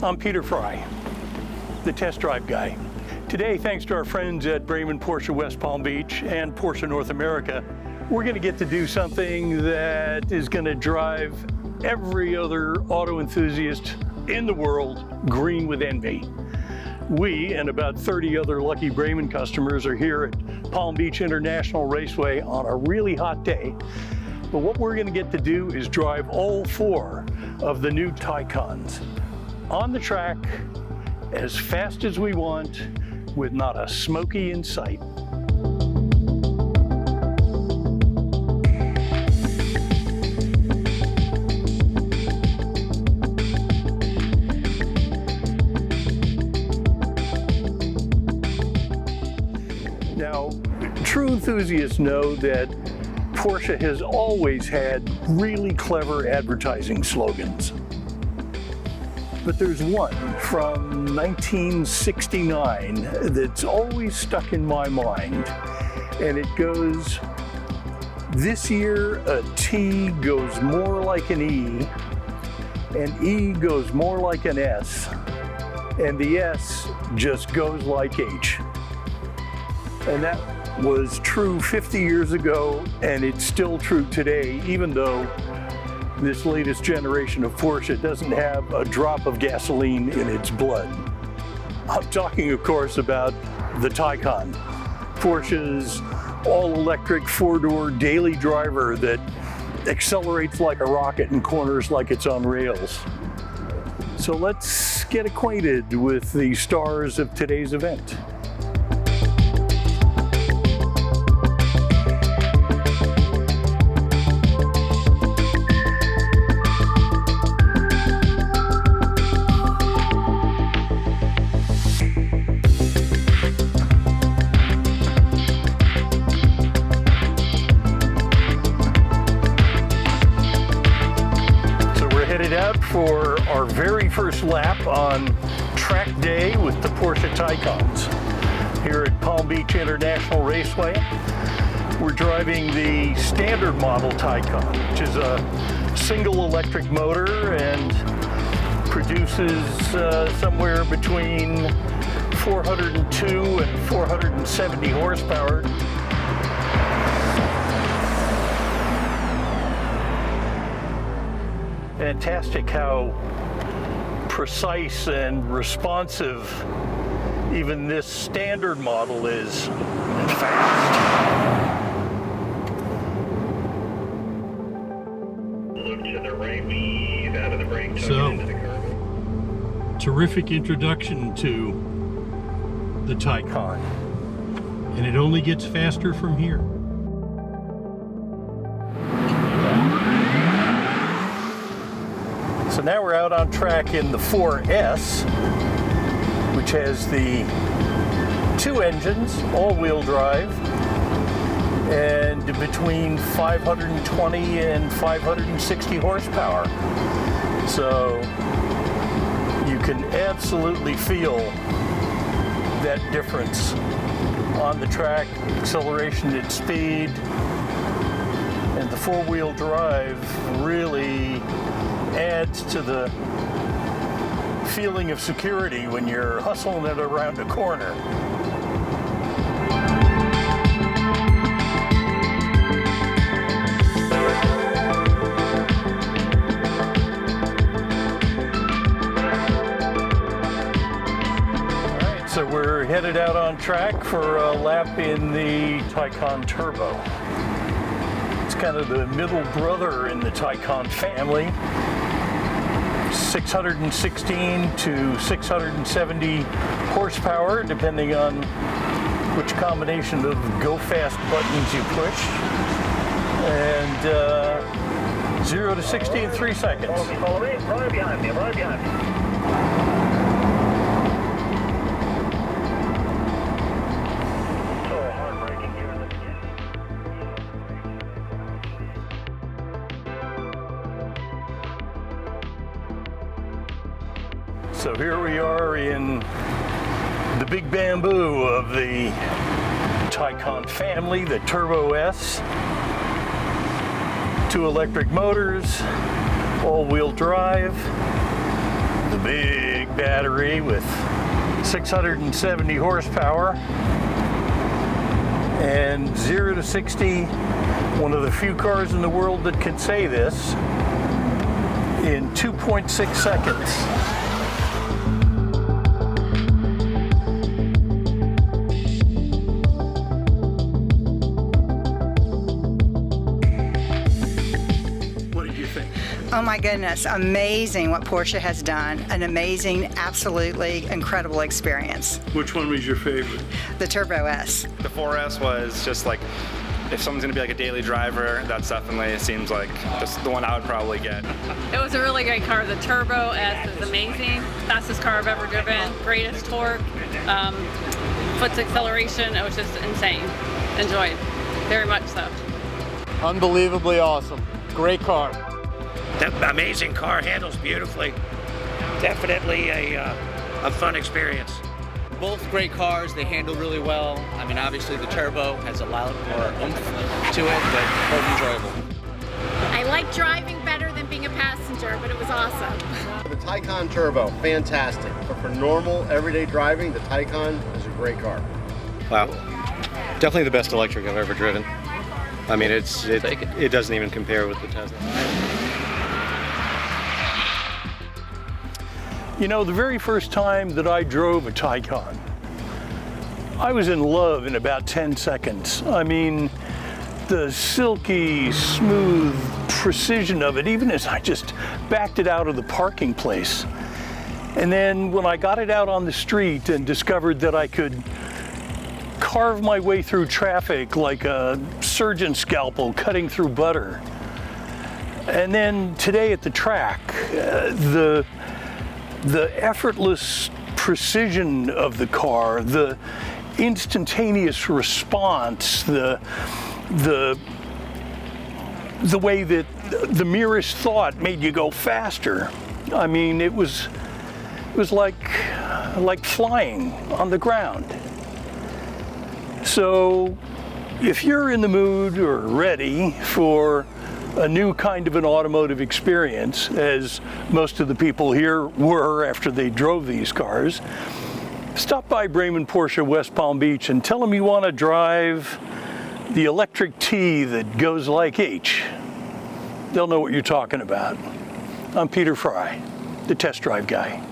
I'm Peter Frey, the test drive guy. Today, thanks to our friends at Brayman Porsche West Palm Beach and Porsche North America, we're going to get to do something that is going to drive every other auto enthusiast in the world green with envy. We and about 30 other lucky Brayman customers are here at Palm Beach International Raceway on a really hot day. But what we're going to get to do is drive all 4 of the new Taycans on the track as fast as we want, with not a smoky in sight. Now, true enthusiasts know that Porsche has always had really clever advertising slogans. But there's one from 1969 that's always stuck in my mind, and it goes, "This year a T goes more like an E, and E goes more like an S, and the S just goes like H." And that was true 50 years ago, and it's still true today, even though this latest generation of Porsche doesn't have a drop of gasoline in its blood. I'm talking, of course, about the Taycan, Porsche's all-electric 4-door daily driver that accelerates like a rocket and corners like it's on rails. So let's get acquainted with the stars of today's event. Out for our very first lap on track day with the Porsche Taycans here at Palm Beach International Raceway. We're driving the standard model Taycan, which is a single electric motor and produces somewhere between 402 and 470 horsepower. Fantastic how precise and responsive even this standard model is, and fast. Look to the right, weave out of the brake, so, into the curb. Terrific introduction to the Taycan, and it only gets faster from here. So now we're out on track in the 4S, which has the 2 engines, all-wheel drive, and between 520 and 560 horsepower. So you can absolutely feel that difference on the track, acceleration at speed, and the 4-wheel drive really adds to the feeling of security when you're hustling it around a corner. All right, so we're headed out on track for a lap in the Taycan Turbo. It's kind of the middle brother in the Taycan family. 616 to 670 horsepower, depending on which combination of go fast buttons you push. And 0 to 60 in 3 seconds. Follow me, right behind me, right behind me. So here we are in the big bamboo of the Taycan family, the Turbo S. 2 electric motors, all-wheel drive. The big battery with 670 horsepower and 0 to 60, one of the few cars in the world that can say this, in 2.6 seconds. Oh my goodness, amazing what Porsche has done. An amazing, absolutely incredible experience. Which one was your favorite? The Turbo S. The 4S was just like, if someone's gonna be like a daily driver, that's definitely, it seems like the one I would probably get. It was a really great car. The Turbo S is amazing. Fastest car I've ever driven. Greatest torque, foot acceleration. It was just insane. Enjoyed, very much so. Unbelievably awesome. Great car. That amazing car, handles beautifully. Definitely a fun experience. Both great cars, they handle really well. I mean, obviously the Turbo has a lot more oomph to it, but both enjoyable. I like driving better than being a passenger, but it was awesome. The Taycan Turbo, fantastic. But for normal, everyday driving, the Taycan is a great car. Wow. Definitely the best electric I've ever driven. I mean, it doesn't even compare with the Tesla. You know, the very first time that I drove a Taycan, I was in love in about 10 seconds. I mean, the silky, smooth precision of it, even as I just backed it out of the parking place. And then when I got it out on the street and discovered that I could carve my way through traffic like a surgeon's scalpel cutting through butter. And then today at the track, the effortless precision of the car, the instantaneous response, the way that the merest thought made you go faster. I mean, it was like flying on the ground. So if you're in the mood or ready for a new kind of an automotive experience, as most of the people here were after they drove these cars, stop by Brayman Porsche West Palm Beach and tell them you want to drive the electric T that goes like H. They'll know what you're talking about. I'm Peter Frey, the test drive guy.